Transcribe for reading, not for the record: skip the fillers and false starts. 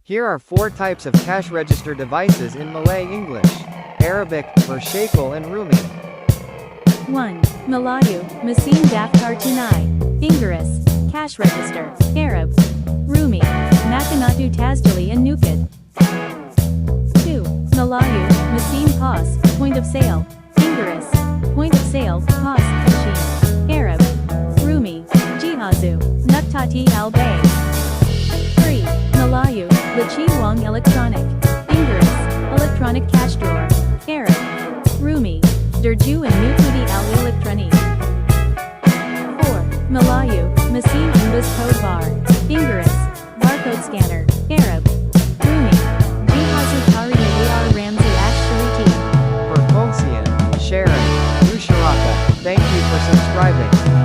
Here are 4 types of cash register devices in Malay English, Arabic, or Shekel and Rumi. 1. Melayu, Mesin Daftar Tunai. Inggris, cash register. Arab. Rumi, Makanatu Tazdali and Nukid. 2. Melayu, Mesin Pos, point of sale. Inggris, point of sale, Pos, machine. Arab. Rumi, Jihazu, Nuktati al-Bay. 3. Melayu, Lachi Wang electronic. Inggris, electronic cash drawer. Arab. Rumi, Derju and Nukudi al-Elektroni. 4. Melayu, Mesin Imbus code bar. Inggris, barcode scanner. Arab. Rumi, Jihazu Kari Ar Ramzi Ash Shariti. For Kongsian, sharing, Musharaka, thank you for subscribing.